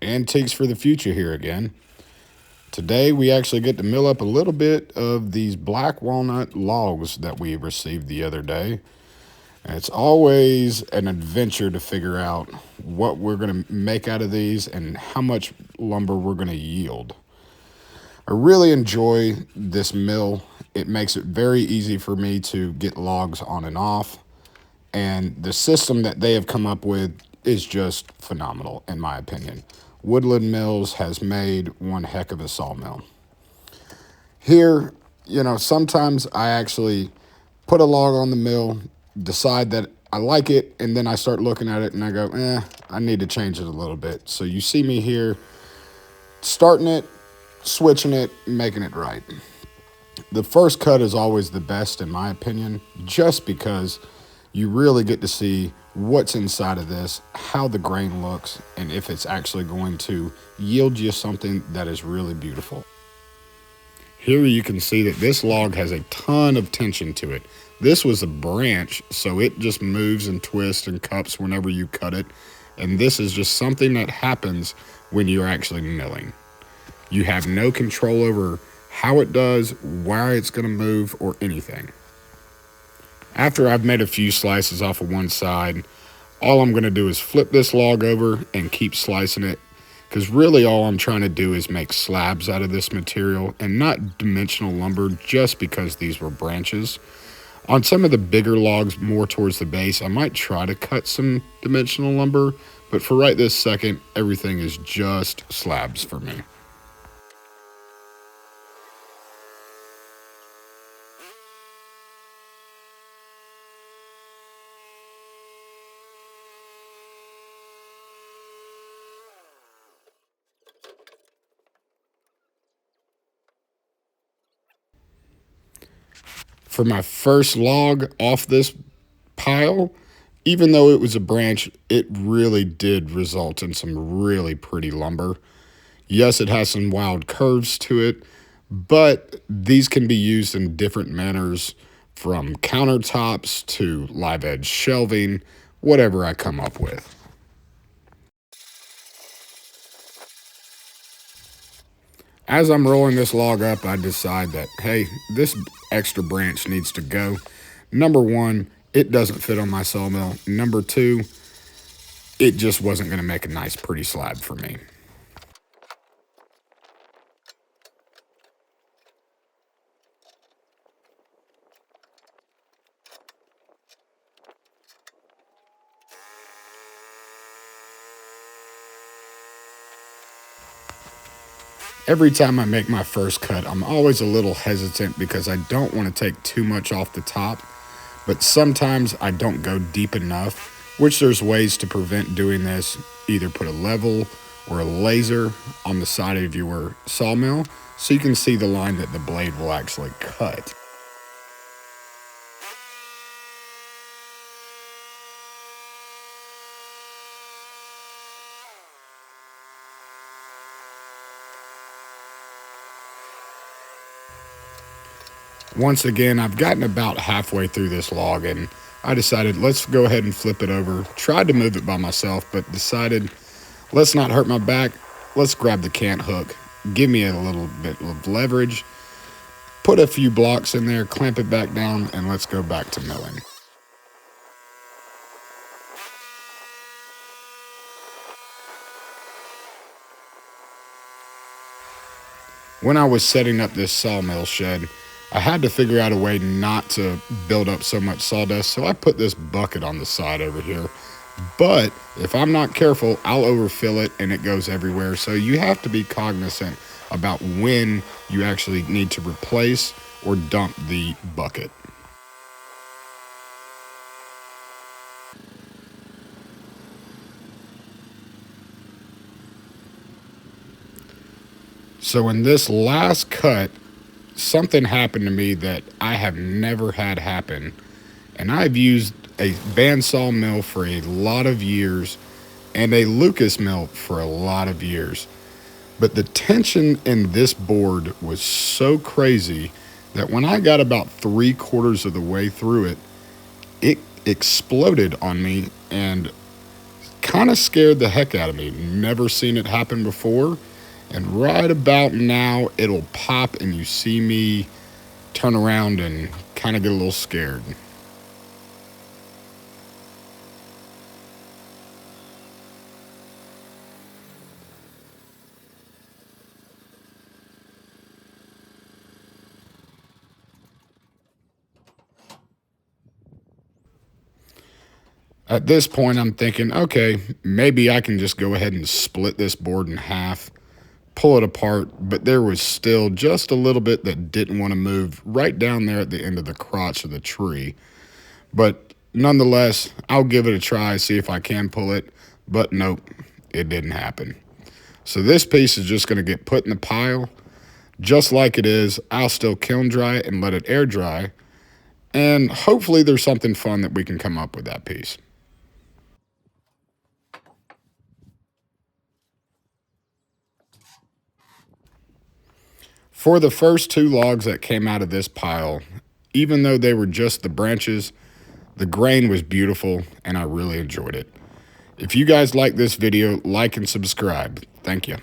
Antiques for the future here again. Today we actually get to mill up a little bit of these black walnut logs that we received the other day. And it's always an adventure to figure out what we're going to make out of these and how much lumber we're going to yield. I really enjoy this mill. It makes it very easy for me to get logs on and off. And the system that they have come up with is just phenomenal, in my opinion. Woodland Mills has made one heck of a sawmill. Here, sometimes I actually put a log on the mill, decide that I like it, and then I start looking at it and I go, I need to change it a little bit. So you see me here starting it, switching it, making it right. The first cut is always the best, in my opinion, just because you really get to see what's inside of this, how the grain looks, and if it's actually going to yield you something that is really beautiful. Here you can see that this log has a ton of tension to it. This was a branch, so it just moves and twists and cups whenever you cut it. And this is just something that happens when you're actually milling. You have no control over how it does, where it's going to move, or anything. After I've made a few slices off of one side, all I'm going to do is flip this log over and keep slicing it, because really all I'm trying to do is make slabs out of this material and not dimensional lumber, just because these were branches. On some of the bigger logs more towards the base, I might try to cut some dimensional lumber, but for right this second, everything is just slabs for me. For my first log off this pile, even though it was a branch, it really did result in some really pretty lumber. Yes, it has some wild curves to it, but these can be used in different manners, from countertops to live edge shelving, whatever I come up with. As I'm rolling this log up, I decide that, hey, this extra branch needs to go. Number one, it doesn't fit on my sawmill. Number two, it just wasn't going to make a nice, pretty slab for me. Every time I make my first cut, I'm always a little hesitant because I don't want to take too much off the top, but sometimes I don't go deep enough, which there's ways to prevent doing this. Either put a level or a laser on the side of your sawmill so you can see the line that the blade will actually cut. Once again, I've gotten about halfway through this log and I decided let's go ahead and flip it over. Tried to move it by myself, but decided let's not hurt my back. Let's grab the cant hook, give me a little bit of leverage, put a few blocks in there, clamp it back down, and let's go back to milling. When I was setting up this sawmill shed, I had to figure out a way not to build up so much sawdust, so I put this bucket on the side over here. But if I'm not careful, I'll overfill it and it goes everywhere. So you have to be cognizant about when you actually need to replace or dump the bucket. So in this last cut, something happened to me that I have never had happen. And I've used a bandsaw mill for a lot of years and a Lucas mill for a lot of years. But the tension in this board was so crazy that when I got about 3/4 of the way through it, it exploded on me and kind of scared the heck out of me. Never seen it happen before. And right about now, it'll pop and you see me turn around and kind of get a little scared. At this point, I'm thinking, okay, maybe I can just go ahead and split this board in half, pull it apart, but there was still just a little bit that didn't want to move right down there at the end of the crotch of the tree. But nonetheless, I'll give it a try, see if I can pull it, but nope, it didn't happen. So this piece is just going to get put in the pile. Just like it is, I'll still kiln dry it and let it air dry. And hopefully there's something fun that we can come up with that piece. For the first two logs that came out of this pile, even though they were just the branches, the grain was beautiful and I really enjoyed it. If you guys like this video, like and subscribe. Thank you.